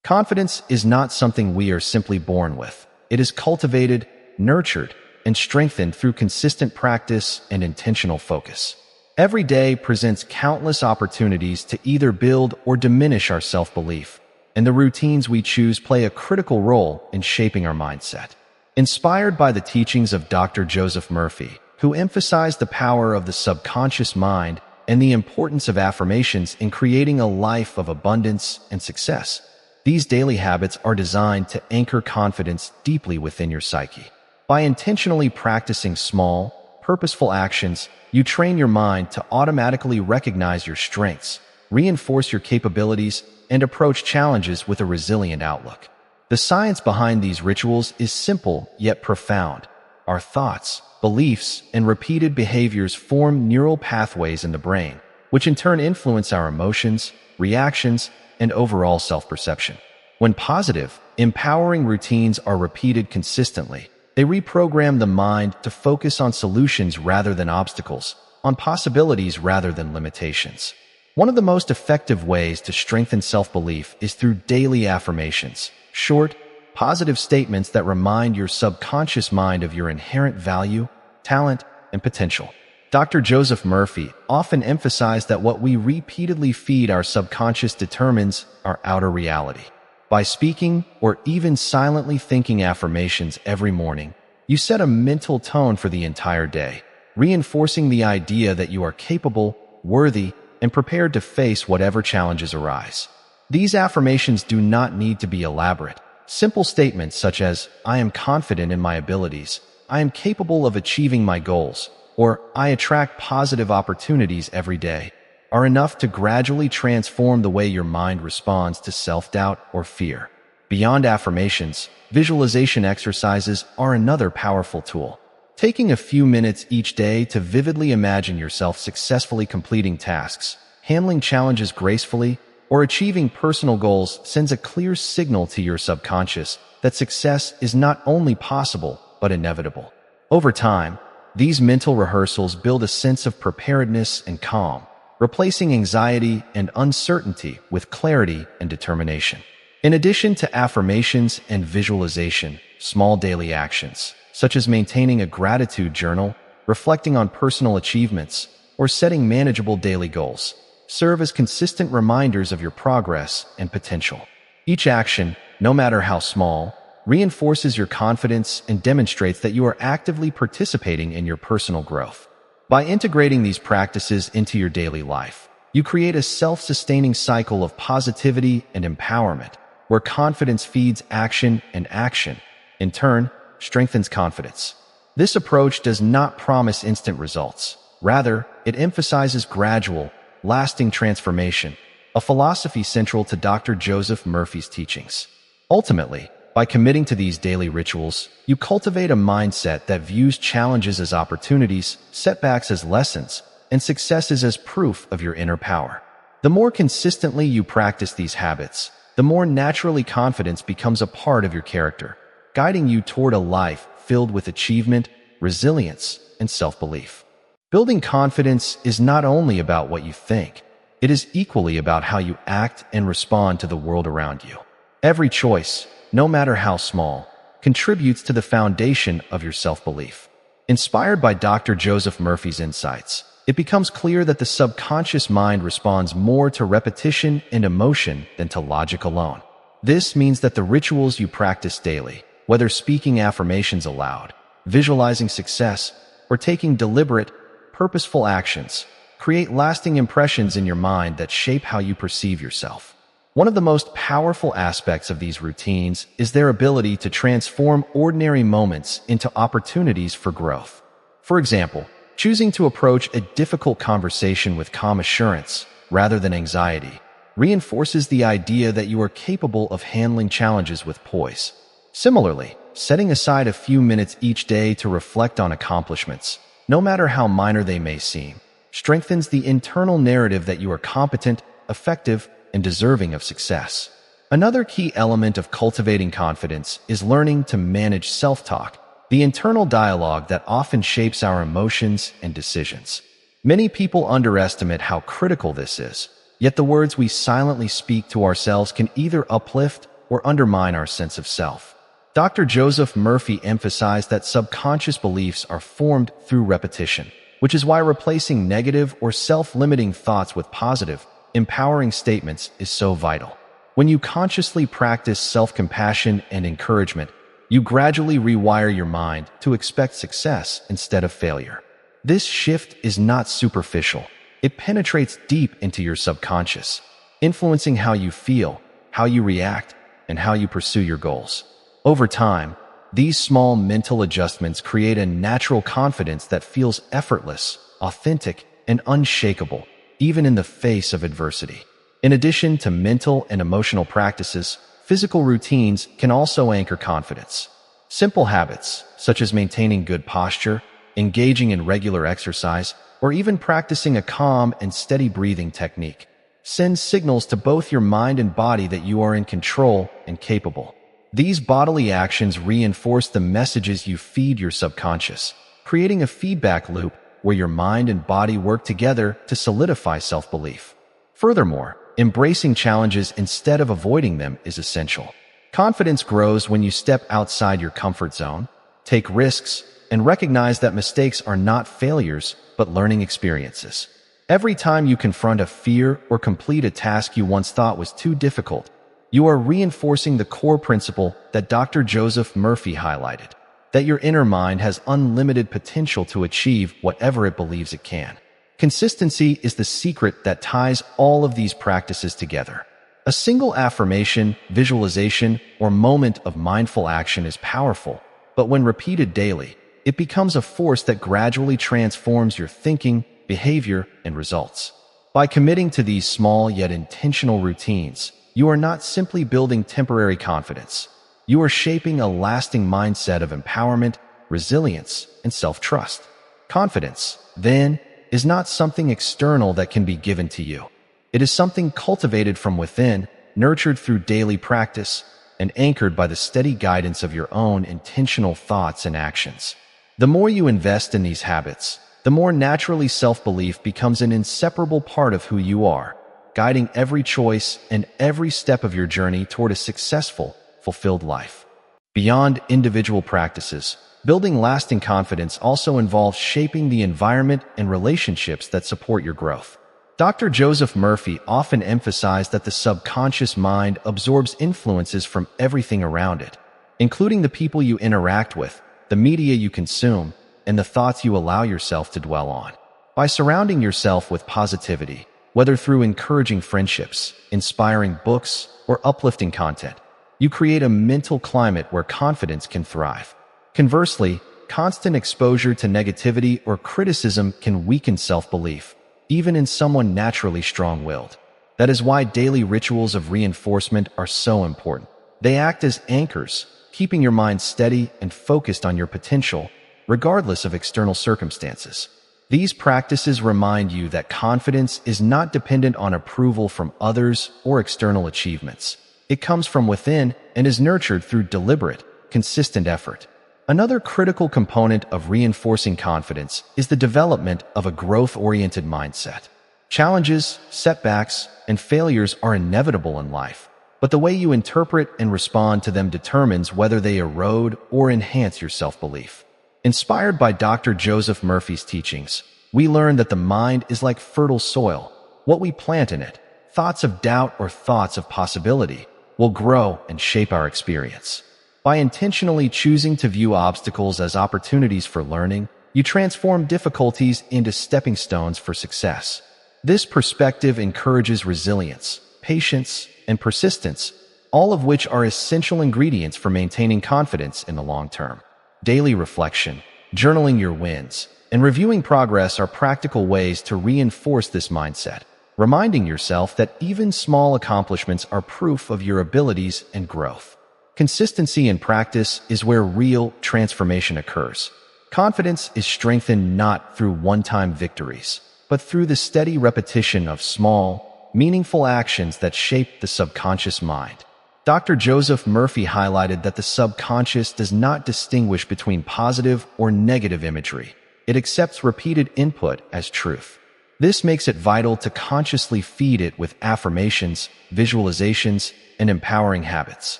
Confidence is not something we are simply born with. It is cultivated, nurtured, and strengthened through consistent practice and intentional focus. Every day presents countless opportunities to either build or diminish our self-belief, and the routines we choose play a critical role in shaping our mindset. Inspired by the teachings of Dr. Joseph Murphy, who emphasized the power of the subconscious mind and the importance of affirmations in creating a life of abundance and success, these daily habits are designed to anchor confidence deeply within your psyche. By intentionally practicing small, purposeful actions, you train your mind to automatically recognize your strengths, reinforce your capabilities, and approach challenges with a resilient outlook. The science behind these rituals is simple yet profound. Our thoughts, beliefs, and repeated behaviors form neural pathways in the brain, which in turn influence our emotions, reactions, and overall self-perception. When positive, empowering routines are repeated consistently, they reprogram the mind to focus on solutions rather than obstacles, on possibilities rather than limitations. One of the most effective ways to strengthen self-belief is through daily affirmations, short, positive statements that remind your subconscious mind of your inherent value, talent, and potential. Dr. Joseph Murphy often emphasized that what we repeatedly feed our subconscious determines our outer reality. By speaking or even silently thinking affirmations every morning, you set a mental tone for the entire day, reinforcing the idea that you are capable, worthy, and prepared to face whatever challenges arise. These affirmations do not need to be elaborate. Simple statements such as, "I am confident in my abilities," "I am capable of achieving my goals," or "I attract positive opportunities every day," are enough to gradually transform the way your mind responds to self-doubt or fear. Beyond affirmations, visualization exercises are another powerful tool. Taking a few minutes each day to vividly imagine yourself successfully completing tasks, handling challenges gracefully, or achieving personal goals sends a clear signal to your subconscious that success is not only possible, but inevitable. Over time, these mental rehearsals build a sense of preparedness and calm, replacing anxiety and uncertainty with clarity and determination. In addition to affirmations and visualization, small daily actions, such as maintaining a gratitude journal, reflecting on personal achievements, or setting manageable daily goals, serve as consistent reminders of your progress and potential. Each action, no matter how small, reinforces your confidence and demonstrates that you are actively participating in your personal growth. By integrating these practices into your daily life, you create a self-sustaining cycle of positivity and empowerment, where confidence feeds action and action, in turn, strengthens confidence. This approach does not promise instant results. Rather, it emphasizes gradual, lasting transformation, a philosophy central to Dr. Joseph Murphy's teachings. Ultimately, by committing to these daily rituals, you cultivate a mindset that views challenges as opportunities, setbacks as lessons, and successes as proof of your inner power. The more consistently you practice these habits, the more naturally confidence becomes a part of your character, guiding you toward a life filled with achievement, resilience, and self-belief. Building confidence is not only about what you think, it is equally about how you act and respond to the world around you. Every choice, no matter how small, contributes to the foundation of your self-belief. Inspired by Dr. Joseph Murphy's insights, it becomes clear that the subconscious mind responds more to repetition and emotion than to logic alone. This means that the rituals you practice daily, whether speaking affirmations aloud, visualizing success, or taking deliberate, purposeful actions, create lasting impressions in your mind that shape how you perceive yourself. One of the most powerful aspects of these routines is their ability to transform ordinary moments into opportunities for growth. For example, choosing to approach a difficult conversation with calm assurance rather than anxiety reinforces the idea that you are capable of handling challenges with poise. Similarly, setting aside a few minutes each day to reflect on accomplishments, no matter how minor they may seem, strengthens the internal narrative that you are competent, effective, and deserving of success. Another key element of cultivating confidence is learning to manage self-talk, the internal dialogue that often shapes our emotions and decisions. Many people underestimate how critical this is. Yet the words we silently speak to ourselves can either uplift or undermine our sense of self. Dr. Joseph Murphy emphasized that subconscious beliefs are formed through repetition, which is why replacing negative or self-limiting thoughts with positive, empowering statements is so vital. When you consciously practice self-compassion and encouragement, you gradually rewire your mind to expect success instead of failure. This shift is not superficial. It penetrates deep into your subconscious, influencing how you feel, how you react, and how you pursue your goals. Over time, these small mental adjustments create a natural confidence that feels effortless, authentic, and unshakable, even in the face of adversity. In addition to mental and emotional practices, physical routines can also anchor confidence. Simple habits, such as maintaining good posture, engaging in regular exercise, or even practicing a calm and steady breathing technique, send signals to both your mind and body that you are in control and capable. These bodily actions reinforce the messages you feed your subconscious, creating a feedback loop where your mind and body work together to solidify self-belief. Furthermore, embracing challenges instead of avoiding them is essential. Confidence grows when you step outside your comfort zone, take risks, and recognize that mistakes are not failures, but learning experiences. Every time you confront a fear or complete a task you once thought was too difficult, you are reinforcing the core principle that Dr. Joseph Murphy highlighted, that your inner mind has unlimited potential to achieve whatever it believes it can. Consistency is the secret that ties all of these practices together. A single affirmation, visualization, or moment of mindful action is powerful, but when repeated daily, it becomes a force that gradually transforms your thinking, behavior, and results. By committing to these small yet intentional routines, you are not simply building temporary confidence. You are shaping a lasting mindset of empowerment, resilience, and self-trust. Confidence, then, is not something external that can be given to you. It is something cultivated from within, nurtured through daily practice, and anchored by the steady guidance of your own intentional thoughts and actions. The more you invest in these habits, the more naturally self-belief becomes an inseparable part of who you are, guiding every choice and every step of your journey toward a successful, fulfilled life. Beyond individual practices, building lasting confidence also involves shaping the environment and relationships that support your growth. Dr. Joseph Murphy often emphasized that the subconscious mind absorbs influences from everything around it, including the people you interact with, the media you consume, and the thoughts you allow yourself to dwell on. By surrounding yourself with positivity, whether through encouraging friendships, inspiring books, or uplifting content, you create a mental climate where confidence can thrive. Conversely, constant exposure to negativity or criticism can weaken self-belief, even in someone naturally strong-willed. That is why daily rituals of reinforcement are so important. They act as anchors, keeping your mind steady and focused on your potential, regardless of external circumstances. These practices remind you that confidence is not dependent on approval from others or external achievements. It comes from within and is nurtured through deliberate, consistent effort. Another critical component of reinforcing confidence is the development of a growth-oriented mindset. Challenges, setbacks, and failures are inevitable in life, but the way you interpret and respond to them determines whether they erode or enhance your self-belief. Inspired by Dr. Joseph Murphy's teachings, we learn that the mind is like fertile soil. What we plant in it, thoughts of doubt or thoughts of possibility, will grow and shape our experience. By intentionally choosing to view obstacles as opportunities for learning, you transform difficulties into stepping stones for success. This perspective encourages resilience, patience, and persistence, all of which are essential ingredients for maintaining confidence in the long term. Daily reflection, journaling your wins, and reviewing progress are practical ways to reinforce this mindset, reminding yourself that even small accomplishments are proof of your abilities and growth. Consistency in practice is where real transformation occurs. Confidence is strengthened not through one-time victories, but through the steady repetition of small, meaningful actions that shape the subconscious mind. Dr. Joseph Murphy highlighted that the subconscious does not distinguish between positive or negative imagery. It accepts repeated input as truth. This makes it vital to consciously feed it with affirmations, visualizations, and empowering habits.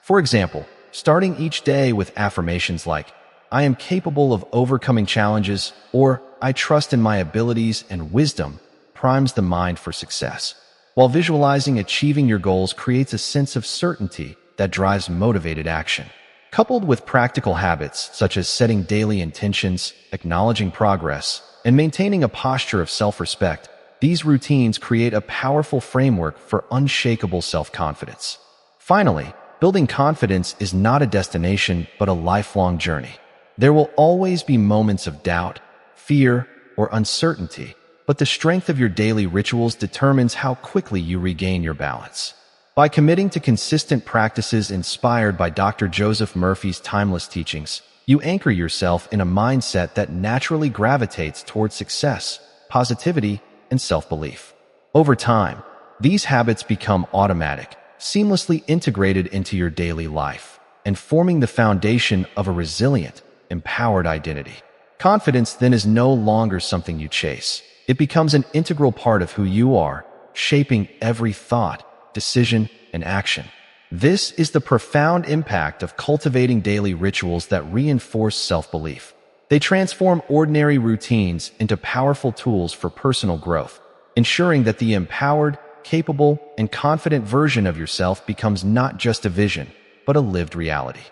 For example, starting each day with affirmations like, "I am capable of overcoming challenges," or "I trust in my abilities and wisdom," primes the mind for success. While visualizing achieving your goals creates a sense of certainty that drives motivated action. Coupled with practical habits such as setting daily intentions, acknowledging progress, and maintaining a posture of self-respect, these routines create a powerful framework for unshakable self-confidence. Finally, building confidence is not a destination but a lifelong journey. There will always be moments of doubt, fear, or uncertainty, but the strength of your daily rituals determines how quickly you regain your balance. By committing to consistent practices inspired by Dr. Joseph Murphy's timeless teachings, you anchor yourself in a mindset that naturally gravitates toward success, positivity, and self-belief. Over time, these habits become automatic, seamlessly integrated into your daily life, and forming the foundation of a resilient, empowered identity. Confidence then is no longer something you chase. It becomes an integral part of who you are, shaping every thought, decision, and action. This is the profound impact of cultivating daily rituals that reinforce self-belief. They transform ordinary routines into powerful tools for personal growth, ensuring that the empowered, capable, and confident version of yourself becomes not just a vision, but a lived reality.